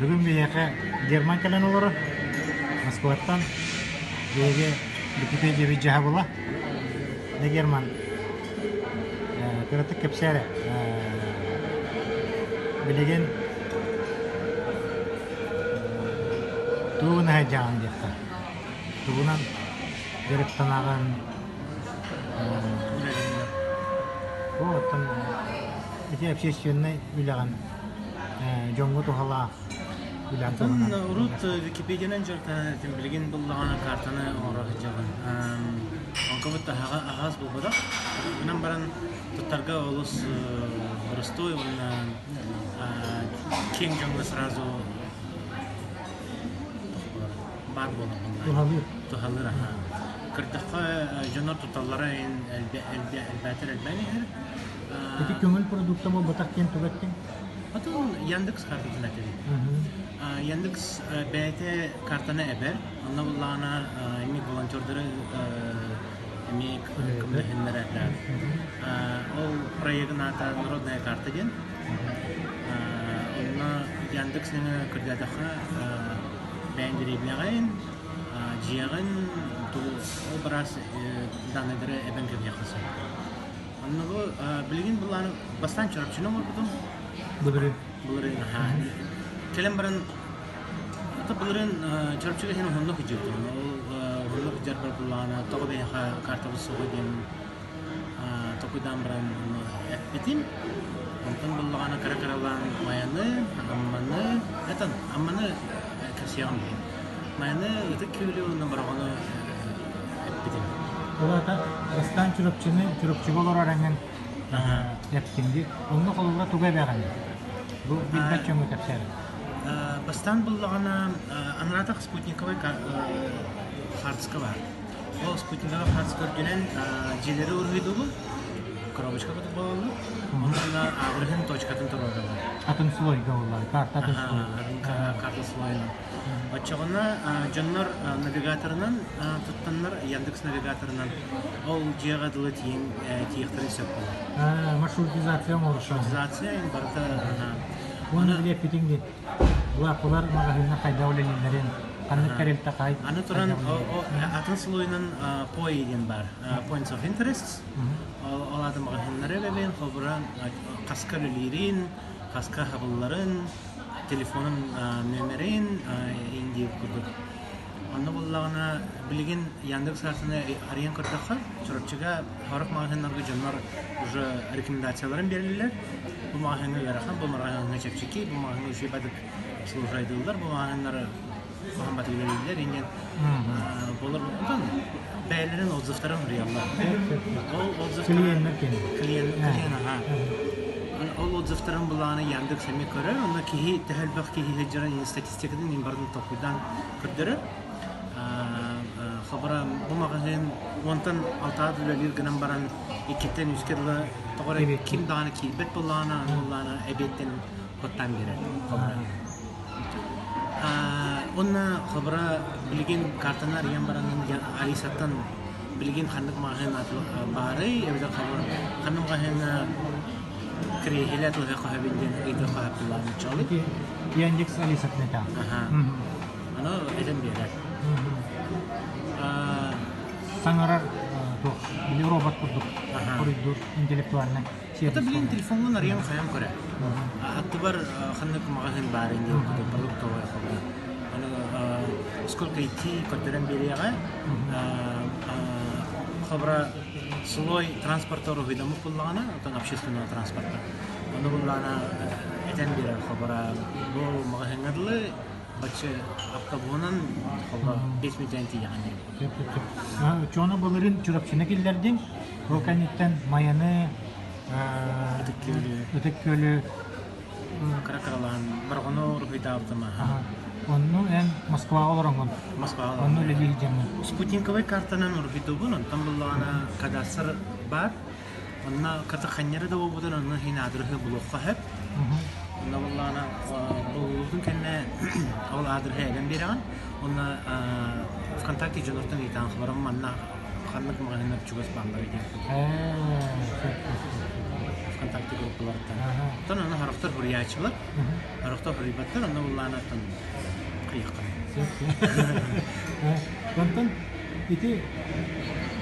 Бүгін бияқы Герман кәлен олары Москваттан бейге Википедия виджаға бола. Не Герман? Көрәтік кепсәрі. Білеген туғын әйджағын депті. Туғынан көріп танағын оттан эти общественный үләгән жоңго тухала үлән Тон урут Википедиянан жартан тем билген буллаган картаны орак жаган. Онкобытта агаз булбада. Менен баран туттарга олус Ростой онна кең жоңго сразу бар болгон. Тухалыр. Кырдыкка жонор туталлары элбәтер элбәни. Эти көңіл продукты бұл батақ кен түгеттен? Атыл Яндекс картасын әтеді. Яндекс бәйті картаны әбәр. Онна бұллағына емек волонтердері емек күмдігінлер әтләр. Ол проектін ата народная карта ден. Онна Яндекснің күрдәдіқі бәйіндіребінеғайын, жиағын, ол біраз даныдыры әбән кірге қылсын. Аннығы білген бұланы бастан чорапчыны мөр бұдым? Бұлырын. Келем баран бұлырын чорапчыға сені ғынлық үжірдім. Ол ғынлық үжір бар бұланы тоғы бәйіға картабы соғы дем тоқыдан баран әппетім. Онтан бұлағаны қара-қаралан майаны, амманы кірсияғым дейм. Майаны ұтық көйлі оның барағаны әппетім. Олата бастан чурапчыга олар араңын яптинди. Онны қолыға туға бәғаны. Бұл билбәт чөңі тәпсәрі. Бастан бұллағана анратақ спутниковай хардыска бар. Ол спутниковай хардыска өргенен желері өргейді бұл. Коробочка бұтып болалды. Онында ағырғын точкатын тұрады бұл. Атын слойға олар, карта атын слойға. Карта слойға. Отчағына жонлар навигаторынан тұттанлар Яндекс навигаторынан ол жиға дылы тиектірін сөп болады. Маршрутизация олыша. Маршрутизация барыта. Оны біле петіңде бұлар мағағына қайда өлелерін қанық кәрелті қай. Аны тұран атын слойынан POI деген бар. Points of Interest. Ол ады мағағынлары бәбен, қолбыран қасқа өлерін, қасқа хабылларын, телефонun nömerin indi kurduk. Onu bullağına bilgin Yandex kartını arayan kırdıkça çorapçıga harap mağazalarına canlar уже рекомендацияларын берилер. Bu mağazalara verəxən bu mağazalara çəkçiki, bu mağazalara şey badık служайдылар, bu mağazalara Muhammed verirler. İnden bolur bundan bəylərin odzıfların riyallar. O odzıfların kliyen ha. Ол отзывтарын бұлағаны Яндекс әме көрі, оны кейі тәхәлбәқ кейі хеджірін статистикадан ембардың тоқудан күрдірі. Қабыра бұл мағазин онтан алтағы дүлелер гінен баран екеттен үскерлі тоғыры кем дағаны кейбет бұлағаны әбеттен көттан береді. Онна қабыра білген картанар ен баранын Алисаттан білген қандық мағазин бары, әбедер қабыра қандық мағазин Крехилят уже кахабинден itu kahabilan coli. Яндекс Алиса нета. Ано эден берет. Саңарар то или робот курдук. Коридор интеллектуальный. Это блин телефонга нарьян хаям коре. Аттыбар ханнык магазин бар инде продуктовый хабар. Ано сколько идти кодерен берега. Хабра слой транспортеру видимо kullanana, это общественного транспорта. Onu kullanana eten bir habara bu magazinlerle başı aptabunan habara 5 milyon yani. Çoğunu bunların çorapçına gelirlerden volkanitten mayanı ötekölü karakaralan bargonu ruhida aptama. Onu en Moskva olarak onu öyle diyeceğim. Sputnikovay kartanın ruhidu bunun tam bullana kadastır var. Onunla karta xanyarı da o budan onun hine adresi bulukka hep. Onunla bullana buludun kendine ol adresi eden bir an. Onunla kontakti cunurtun itan xabaram manna xanlık mağazına çıkız banları diye. контакты группалардан. Ага. Тон аны характар хурьячылык, характар хурибаттар аны улланатын кыйыккан. Онтон ити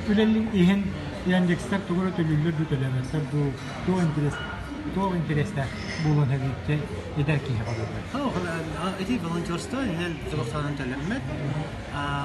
үлелли иһен яндекстер тугуру төлүллөр дүтөлөмөттөр ду интересте булун хәбитте идер ки хәбәрләр. Эти волонтерство инен зурсанан төлөммөт.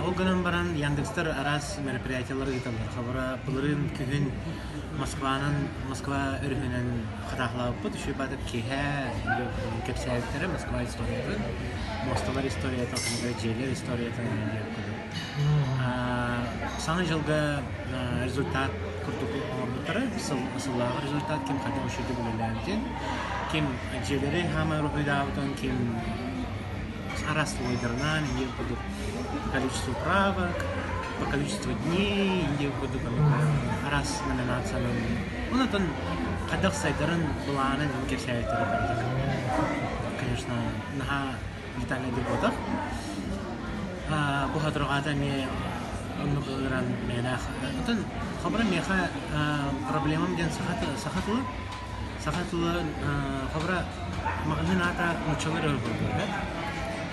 Ол гынан баран Яндекстер арас мероприятиялары итәләр. Хабара булырын күгүн Москва өрүнен хатахлап бу төшү бадып киһә кепсәләре Москва историяты. Мосталар историяты, Джелер историяты Саны жылга результат курдук ордутары, сыллағы результат кем қайда үшеді білелерден, кем желері хамы рухидаутын, кем арас лойдернан, инде курдук количество правок, по количеству дней, инде курдук арас номинацияның. Онатын қайдақ сайдарын бұлағанын кепсәйттері бардық. Конечно, наға детальный депутат. Бұл хатырғада не оннуғыран менах. Отын хабара меха проблемам ден сахатылы хабара магазината мучалар өргөдө.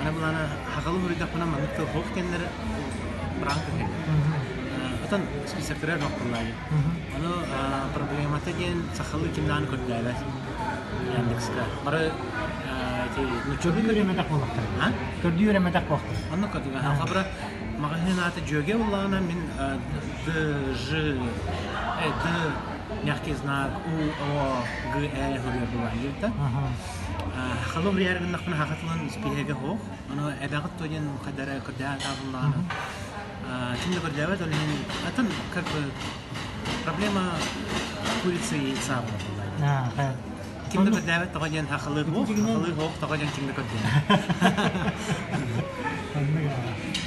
Ана булана хакалы үрдө кына маныкты хок кендер бранка кендер. Отын списоктер нокулай. Аны проблемата ден сахалы кимдан көдөлөр. Яндекска. Бары Көрдүрөмө так болуп. Көрдүрөмө так болуп. Анны кадыга хабара магазината жөге улана мен мягкий знак У, О, Г, Э хөрөр булайда. Халым реалгын нахмын хакатлын спихеге хох. Аны эбагыт тоген кадара када табылганы. Кинде көрдәвет олен атын как бы проблема курицы и яйца булайда. Kimde kötülevet tokajan hakalı hok tokajan kimde kötülevet.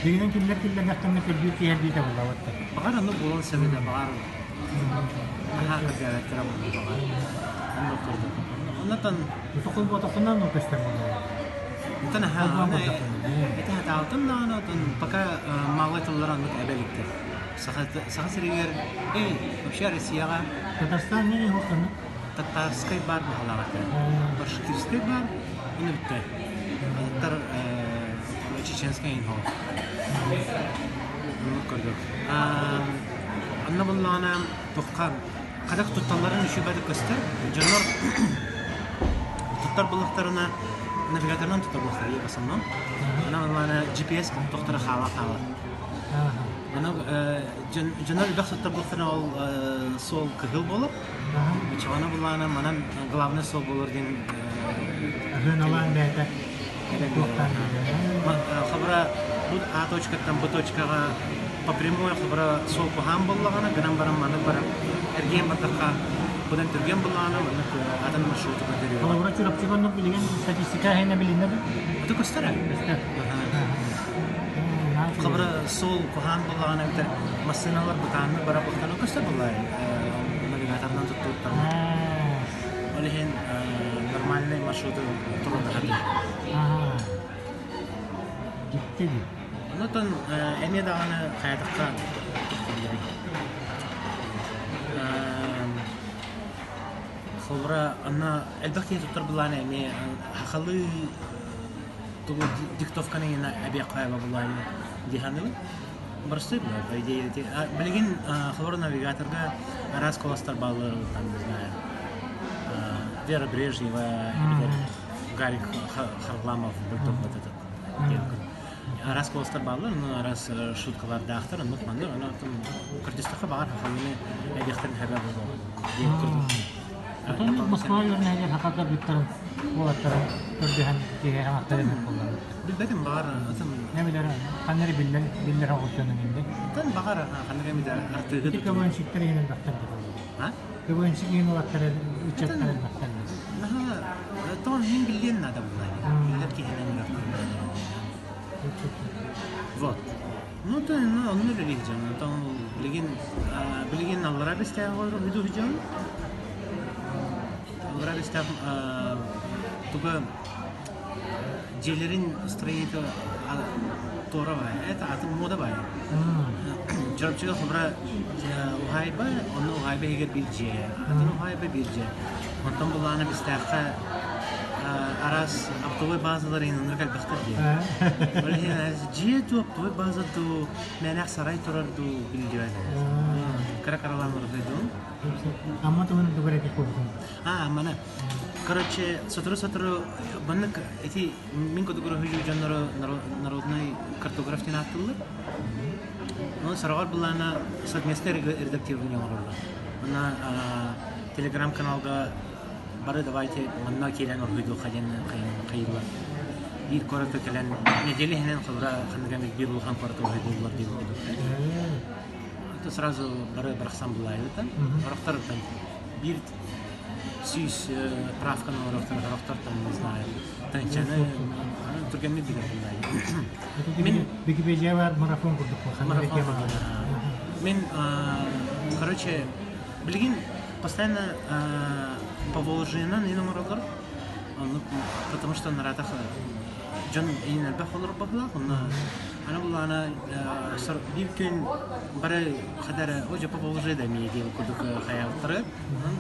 Degenen kimler yaktanını kördüğü ki her bir de bulalım. Bakar anı bulan sebede bakar. Aha kötülevetlere bulan bakar. Anı kurdu. Ondan Tokul bu tokundan mı göstermeli? Ondan ha. Ete hata altın da anı baka mağlaytılar anı ebeliktir. Sakat seriyer. Вообще Россияга. Татарстан не хоканы. Татарской бар бахаларата. Башкирский бар, уны битте. Тар чеченский инхо. Ну көрдүк. Анна буллана туккан. Кадак тутталларын иши бадык көстөр. Жанар туттар булактарына навигатордан туттар булактар ебасамнан. Ана буллана GPS туттары хала. Ана жанар бак туттар булактарына ол сол кыгыл болуп. Чавана булана манан главный сол болор ден Жөналан бәйті. Хабара бут А точкаттан Б точкага по прямой хабара сол кухам боллагана гынан барам манан барам эрген бартакка будан түрген булана манан адан маршруту көтөрүyor. Колобра чурапчыгонну билген статистика хайна билинеби? Өтө көстөрө. Хабара сол кухам боллагана битер машиналар бутаны бара бактан көстөр булай. Навигатордан туттуттан. Олehen нормальный маршруты турында хәдер. Gitti di. Ondan eme dağını hayatlıkta sonra ana elbette tutar bulan eme hakalı tuğu diktovkanı yine abiy kayba bulan dihanlı barıştı bu ideyi bilgin xabar navigatorga aras kolastar bağları tam знаю Вера Брежнева Гарик Харламов был вот этот Арас колстар баллар, арас шуткалар дахтар, нутмандар, ана там Кыргызстанга бар халыны эдехтен хабар болду. Деп курдум. Атон Москва юрнеге хакатар биттарым, булаттарым, көрдүхан кеге хактар болду. Билбедим бар, атым Немелер каннери биллер агытчанын инде. тан багар каннери мида артыгы. Кебен шиктер йенен дактар. Ха? Кебен шигин улаттар үчөттөр дактар. Наха, тон хин билген нада булай. Билер ки хенен дактар. Вот. Ну то он не религия, там билген Аллара бестая гойру виду видеон. Аллара бестая туга желерин строитель тора бай. Это атом мода бай. Жарчыга хабра ухайба, оны ухайба егер билже. Атон ухайба билже. Ondan bulana bistaqqa aras aptoy bazıları inanır kalbakta diye. Öyle yani cihetu aptoy bazı tu menak saray turardu bildiğin. Kara karalanır dedim. Ama tuh itu berarti kurang. Mana? Короче, сатру баннык эти мин кодугро хужу жаннары народный картографтин аттылар. Ну, сарагар булана совместное редактирование оролду. Ана телеграм-каналга бары давайте манна келен оргуйду хаден кайылар. Bir korata kelen недели хенен хабра хангамик bir улхан кората оргуйдулар дейт. Это сразу бары барахсан булайды да. Барахтар bir süs правка на барахтар там не знаю. Танчаны тургенне билер булайды. Min Wikipedia var марафон курдук. Мен, короче, билгин постоянно Поволжьенан инем уралар. Потому что на ратах Джон инен бахолор багла, она была она биркен бары хадара уже Поволжье да ми дел кудук хаялтары.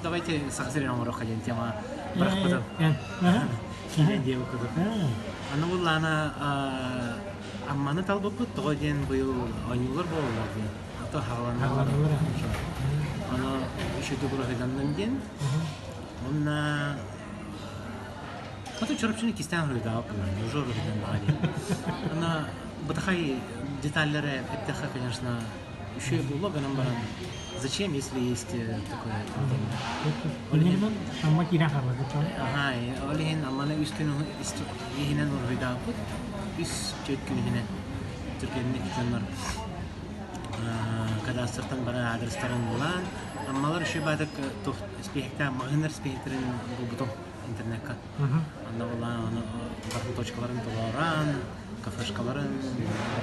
Давайте сахзирен урал ходим тема барахпада. Килен дел кудук. Она была она амманы талбыппы тогоден быйыл ойнулар болулар ди. Ата хагаланар. Аны еще добро хайдандан ден. Онна ата чорапчыны кистен рыда апылан, уже рыдан али. Ана бытахай детальлары эптеха, конечно, еще и было бы нам баран. Зачем, если есть такое? Олигин амма кира хабар дутан. Ага, олигин амманы үскүнү ихинен рыда апыт. Үс чөткүнү хинен. Түркиянын жаннар кадастртан бара адрестарын булан. Аммалар еще бадак спехта магнер спехтерин бутон интернетка. Анда булан аны барлык точкаларын толоран, кафешкаларын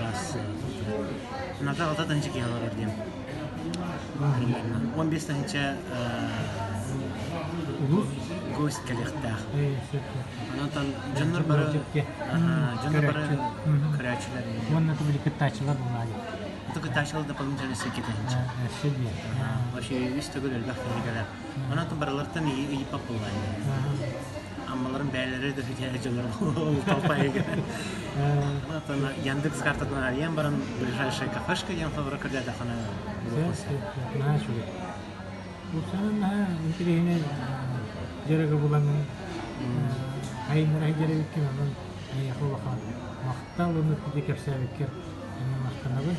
раз. Нада алдадан жигелер дем. Примерно 15-нче гость коллектах. Анатан жаннар бара. Жаннар бара крячилар. Монна тубли кыттачылар булады. Только тащил дополнительно секеты. Вообще есть такой эльбах никогда. Она то баралартан и популай. Аммаларын бәйләре дә фитәҗәләр толпайга. Ана то Яндекс картадан арыян баран ближайшая кафешка ян фабрика кырда да хана. Нашу. Усана интерене жереге булган. Айныр айдары иккен анан яхолаха. Мактал уны дикепсәбеккер. Мактанабы.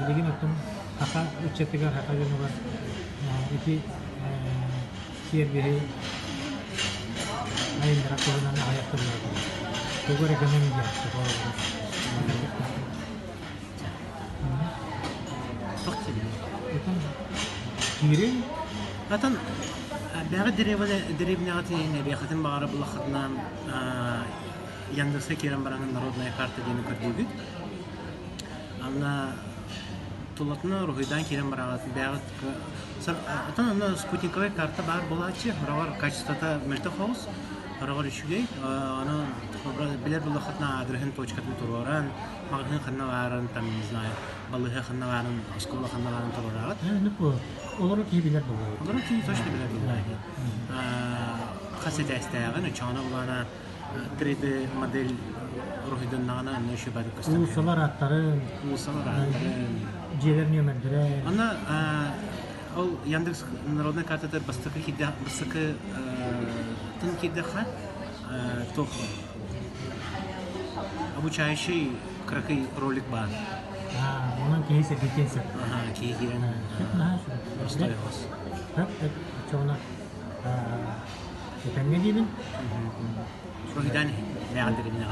Билеген оттон хака үчетигер хака жөнүгөр. Ити сербери айныр акылынан аяктар бар. Тогор экономия такого. Кирин Атан бәгы деревня атыне бәхәтен багара булахтынан Яндекска кирен баранган народная карта дени көрдүбүт. Ана тулатны рухидан кирен барагат бәгы атан ана спутниковая карта бар булачы, равар качеството мөлтөхаус. Равар ишүгей, ана билер булахтна адресен точкатын туроран, магнын ханналарын там не знаю, балыгы ханналарын, школа ханналарын турорат. Олар ки билер булды. Олар ки точно билер булды. Хасида истәгән учана булана 3D модель рухидан нана нөшө бар кыстан. Усалар аттарын, жерлерне мәдре. Ана ол Яндекс народная картада бастыкы киде, бастыкы тын киде ха тох обучающий кракый ролик бар. Onun кейсе битенсе. Кейгирен. Простой гос. Чона тенге дибин. Рухидан не андыр бина.